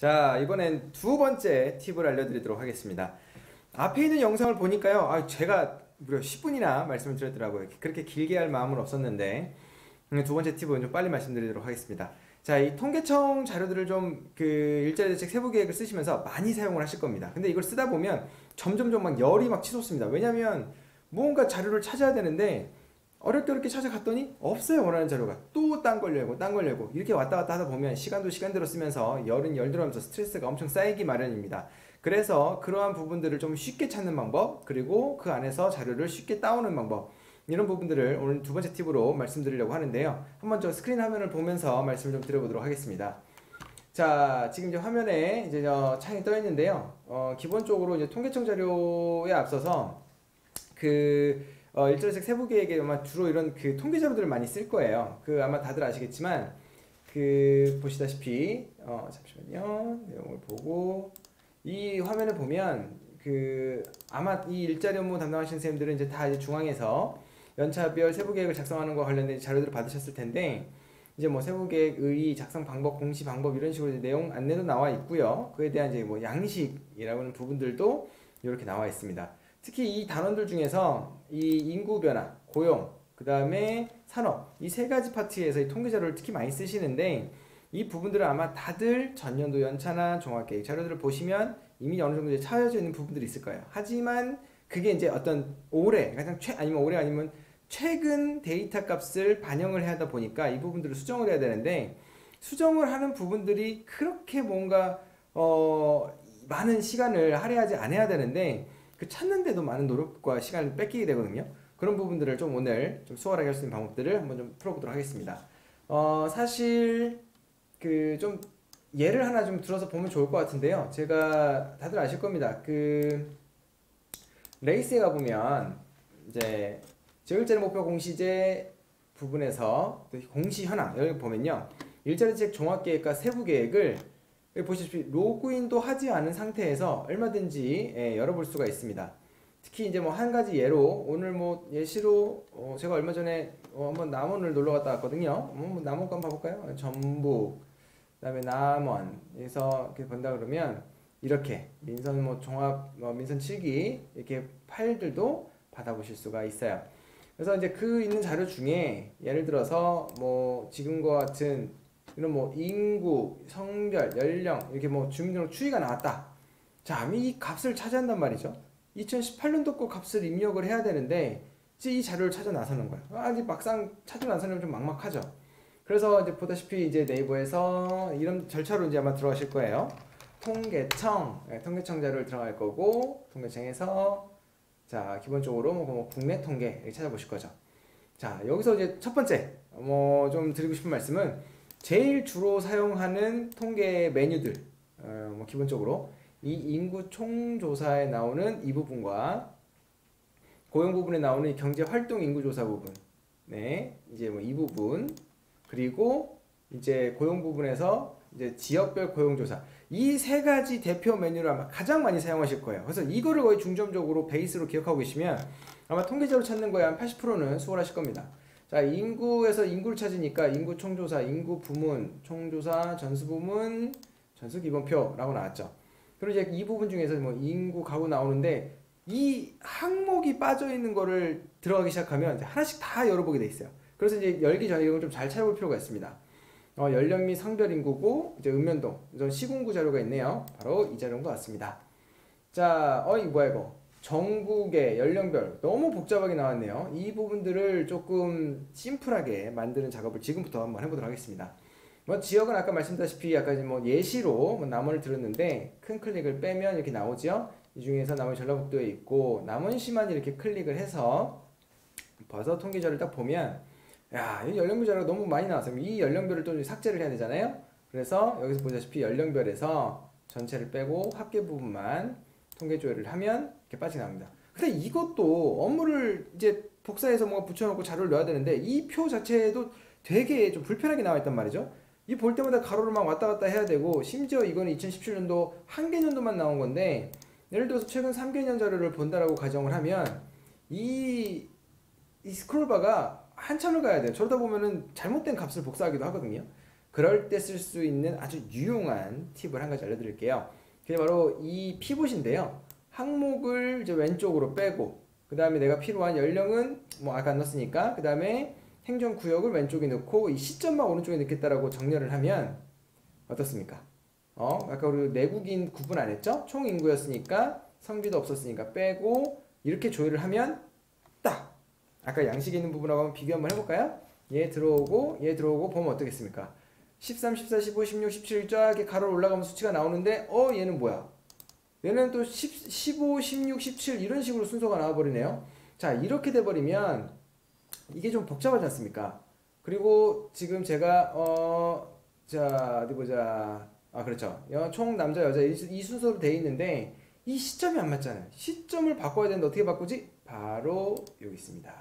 자, 이번엔 두 번째 팁을 알려드리도록 하겠습니다. 앞에 있는 영상을 보니까요, 제가 무려 10분이나 말씀을 드렸더라고요. 그렇게 길게 할 마음은 없었는데, 두 번째 팁은 좀 빨리 말씀드리도록 하겠습니다. 자, 이 통계청 자료들을 좀 일자리 대책 세부 계획을 쓰시면서 많이 사용을 하실 겁니다. 근데 이걸 쓰다 보면 점점점 막 열이 막 치솟습니다. 왜냐면 뭔가 자료를 찾아야 되는데 어렵게 찾아갔더니 없어요. 원하는 자료가. 또 딴 걸 열고 딴 걸 열고 이렇게 왔다 갔다 하다 보면 시간도 시간대로 쓰면서 열은 열대로 하면서 스트레스가 엄청 쌓이기 마련입니다. 그래서 그러한 부분들을 좀 쉽게 찾는 방법, 그리고 그 안에서 자료를 쉽게 따오는 방법, 이런 부분들을 오늘 두 번째 팁으로 말씀드리려고 하는데요. 한번 저 스크린 화면을 보면서 말씀을 좀 드려보도록 하겠습니다. 자, 지금 이제 화면에 이제 창이 떠 있는데요. 기본적으로 이제 통계청 자료에 앞서서 일자리색 세부 계획에 아마 주로 이런 통계 자료들을 많이 쓸 거예요. 아마 다들 아시겠지만 보시다시피 잠시만요. 내용을 보고 이 화면을 보면 아마 이 일자리 업무 담당하시는 선생님들은 이제 다 이제 중앙에서 연차별 세부 계획을 작성하는 것과 관련된 자료들을 받으셨을 텐데, 이제 뭐 세부 계획 의의 작성 방법, 공시 방법 이런 식으로 이제 내용 안내도 나와 있고요. 그에 대한 이제 뭐 양식이라고 하는 부분들도 이렇게 나와 있습니다. 특히 이 단원들 중에서 이 인구 변화, 고용, 그 다음에 산업, 이 세 가지 파트에서 이 통계 자료를 특히 많이 쓰시는데, 이 부분들은 아마 다들 전년도 연차나 종합계획 자료들을 보시면 이미 어느 정도 이제 차여져 있는 부분들이 있을 거예요. 하지만 그게 이제 어떤 올해, 아니면 최근 데이터 값을 반영을 해야 하다 보니까 이 부분들을 수정을 해야 되는데, 수정을 하는 부분들이 그렇게 뭔가 많은 시간을 할애하지 않아야 되는데 찾는데도 많은 노력과 시간을 뺏기게 되거든요. 그런 부분들을 좀 오늘 좀 수월하게 할 수 있는 방법들을 한번 좀 풀어보도록 하겠습니다. 사실 좀 예를 하나 좀 들어서 보면 좋을 것 같은데요. 제가 다들 아실 겁니다. 레이스에 가보면 이제 지역일자리 목표 공시제 부분에서 공시 현황 여기 보면요, 일자리책 종합계획과 세부계획을 여기 보시다시피 로그인도 하지 않은 상태에서 얼마든지 열어볼 수가 있습니다. 특히 이제 뭐 한 가지 예로, 오늘 뭐 예시로 제가 얼마 전에 한번 남원을 놀러 갔다 왔거든요. 남원 한번 봐볼까요? 전북, 그다음에 남원에서 이렇게 본다 그러면 이렇게 민선 뭐 종합 민선 7기 이렇게 파일들도 받아보실 수가 있어요. 그래서 이제 있는 자료 중에 예를 들어서 뭐 지금과 같은 이런 뭐 인구, 성별, 연령 이렇게 뭐 주민등록 추이가 나왔다. 자, 이 값을 차지한단 말이죠. 2018년도 거 값을 입력을 해야 되는데 이제 이 자료를 찾아 나서는 거예요. 이제 막상 찾아 나서면 좀 막막하죠. 그래서 이제 보다시피 이제 네이버에서 이런 절차로 이제 아마 들어가실 거예요. 통계청 자료를 들어갈 거고, 통계청에서 자, 기본적으로 뭐 국내 통계 이렇게 찾아보실 거죠. 자, 여기서 이제 첫 번째 좀 드리고 싶은 말씀은, 제일 주로 사용하는 통계 메뉴들, 뭐 기본적으로 이 인구 총조사에 나오는 이 부분과 고용 부분에 나오는 이 경제 활동 인구 조사 부분, 이제 뭐 이 부분, 그리고 이제 고용 부분에서 이제 지역별 고용 조사, 이 세 가지 대표 메뉴를 아마 가장 많이 사용하실 거예요. 그래서 이거를 거의 중점적으로 베이스로 기억하고 계시면 아마 통계적으로 찾는 거에 한 80%는 수월하실 겁니다. 자, 인구에서 인구를 찾으니까 인구 총조사, 인구 부문, 총조사, 전수 부문, 전수 기본표라고 나왔죠. 그리고 이제 이 부분 중에서 뭐 인구 가구 나오는데, 이 항목이 빠져 있는 거를 들어가기 시작하면 이제 하나씩 다 열어보게 돼 있어요. 그래서 이제 열기 전에 이걸 좀 잘 찾아볼 필요가 있습니다. 연령 및 성별 인구고, 이제 읍면동, 시군구 자료가 있네요. 바로 이 자료인 것 같습니다. 자, 이거 뭐야 이거? 전국의 연령별 너무 복잡하게 나왔네요. 이 부분들을 조금 심플하게 만드는 작업을 지금부터 한번 해보도록 하겠습니다. 뭐 지역은 아까 말씀드렸다시피 약간 뭐 예시로 남원을 들었는데 큰 클릭을 빼면 이렇게 나오죠. 이 중에서 남원 전라북도에 있고 남원시만 이렇게 클릭을 해서 봐서 통계자를 딱 보면, 야, 이 연령별 자료가 너무 많이 나왔어요. 이 연령별을 또 삭제를 해야 되잖아요. 그래서 여기서 보다시피 연령별에서 전체를 빼고 합계 부분만 통계 조회를 하면 이렇게 빠져나옵니다. 근데 이것도 업무를 이제 복사해서 뭔가 붙여놓고 자료를 넣어야 되는데 이 표 자체도 되게 좀 불편하게 나와 있단 말이죠. 이 볼 때마다 가로를 막 왔다 갔다 해야 되고, 심지어 이거는 2017년도 한 개년도만 나온 건데, 예를 들어서 최근 3개년 자료를 본다라고 가정을 하면 이 스크롤바가 한참을 가야 돼요. 저러다 보면은 잘못된 값을 복사하기도 하거든요. 그럴 때 쓸 수 있는 아주 유용한 팁을 한 가지 알려드릴게요. 그게 바로 이 피봇인데요. 항목을 이제 왼쪽으로 빼고 그 다음에 내가 필요한 연령은 뭐 아까 안 넣었으니까 그 다음에 행정구역을 왼쪽에 넣고 이 시점만 오른쪽에 넣겠다라고 정렬을 하면 어떻습니까? 아까 우리 내국인 구분 안 했죠? 총 인구였으니까 성비도 없었으니까 빼고 이렇게 조율을 하면 딱 아까 양식에 있는 부분하고 한번 비교 한번 해볼까요? 얘 들어오고 보면 어떻겠습니까? 13, 14, 15, 16, 17 쫙 가로 올라가면 수치가 나오는데 얘는 뭐야? 얘는 또 15, 16, 17 이런 식으로 순서가 나와버리네요. 자, 이렇게 돼버리면 이게 좀 복잡하지 않습니까? 그리고 지금 제가 자 어디 보자. 그렇죠. 총 남자 여자 이 순서로 돼 있는데 이 시점이 안 맞잖아요. 시점을 바꿔야 되는데 어떻게 바꾸지? 바로 여기 있습니다.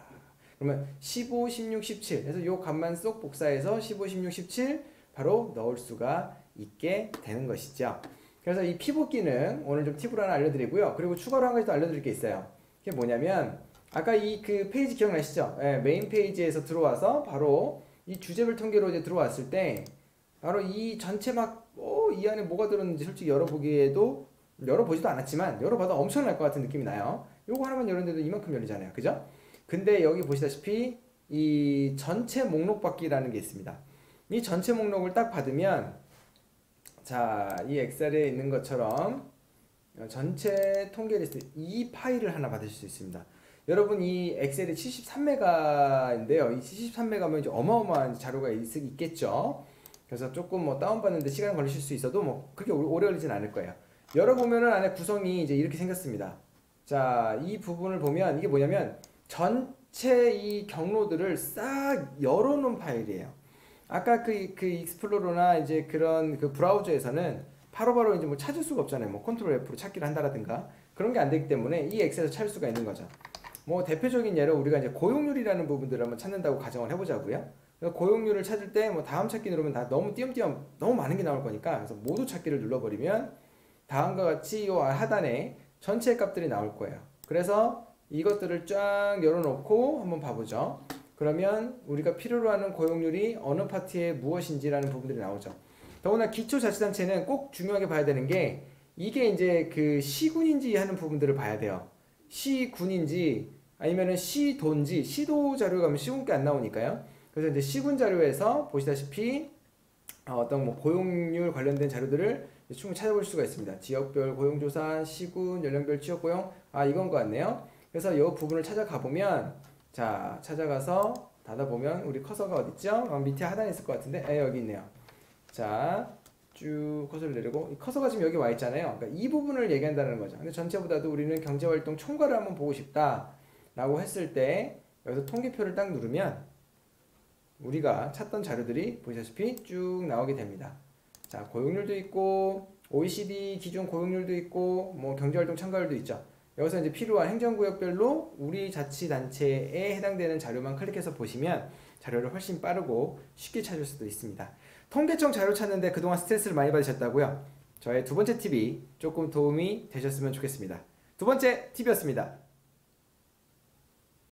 그러면 15, 16, 17 그래서 요 값만 쏙 복사해서 15, 16, 17 바로 넣을 수가 있게 되는 것이죠. 그래서 이 피봇 기능 오늘 좀 팁으로 하나 알려드리고요. 그리고 추가로 한 가지 더 알려드릴 게 있어요. 그게 뭐냐면 아까 이 그 페이지 기억나시죠? 메인 페이지에서 들어와서 바로 이 주제별 통계로 이제 들어왔을 때 바로 이 전체 이 안에 뭐가 들었는지 솔직히 열어보기에도 열어보지도 않았지만 열어봐도 엄청날 것 같은 느낌이 나요. 요거 하나만 열었는데도 이만큼 열리잖아요. 그죠? 근데 여기 보시다시피 이 전체 목록 받기라는 게 있습니다. 이 전체 목록을 딱 받으면 자, 이 엑셀에 있는 것처럼 전체 통계 리스트 이 파일을 하나 받으실 수 있습니다. 여러분 이 엑셀이 73메가인데요. 이 73메가면 이제 어마어마한 자료가 있겠죠. 그래서 조금 뭐 다운받는데 시간 걸리실 수 있어도 뭐 그렇게 오래 걸리진 않을 거예요. 열어보면은 안에 구성이 이제 이렇게 생겼습니다. 자, 이 부분을 보면 이게 뭐냐면 전체 이 경로들을 싹 열어놓은 파일이에요. 아까 그 익스플로러나 이제 그런 그 브라우저에서는 바로바로 이제 뭐 찾을 수가 없잖아요. 뭐 컨트롤 F로 찾기를 한다라든가 그런 게 안 되기 때문에 이 엑셀에서 찾을 수가 있는 거죠. 뭐 대표적인 예로 우리가 이제 고용률이라는 부분들을 한번 찾는다고 가정을 해보자고요. 그래서 고용률을 찾을 때 뭐 다음 찾기 누르면 다 너무 띄엄띄엄 너무 많은 게 나올 거니까 그래서 모두 찾기를 눌러버리면 다음과 같이 이 하단에 전체 값들이 나올 거예요. 그래서 이것들을 쫙 열어놓고 한번 봐보죠. 그러면 우리가 필요로 하는 고용률이 어느 파트에 무엇인지라는 부분들이 나오죠. 더구나 기초자치단체는 꼭 중요하게 봐야 되는 게 이게 이제 그 시군인지 하는 부분들을 봐야 돼요. 시군인지 아니면은 시도인지 시도 자료 가면 시군께 안 나오니까요. 그래서 이제 시군 자료에서 보시다시피 어떤 뭐 고용률 관련된 자료들을 충분히 찾아볼 수가 있습니다. 지역별 고용조사, 시군, 연령별 취업고용 이건 것 같네요. 그래서 이 부분을 찾아가 보면 자 찾아가서 닫아보면 우리 커서가 어딨죠? 밑에 하단에 있을 것 같은데 여기 있네요. 자 쭉 커서를 내리고 이 커서가 지금 여기 와 있잖아요. 그러니까 이 부분을 얘기한다는 거죠. 근데 전체보다도 우리는 경제활동 총괄을 한번 보고 싶다 라고 했을 때 여기서 통계표를 딱 누르면 우리가 찾던 자료들이 보시다시피 쭉 나오게 됩니다. 자 고용률도 있고 OECD 기준 고용률도 있고 뭐 경제활동 참가율도 있죠. 여기서 이제 필요한 행정구역별로 우리 자치단체에 해당되는 자료만 클릭해서 보시면 자료를 훨씬 빠르고 쉽게 찾을 수도 있습니다. 통계청 자료 찾는데 그동안 스트레스를 많이 받으셨다고요? 저의 두 번째 팁이 조금 도움이 되셨으면 좋겠습니다. 두 번째 팁이었습니다.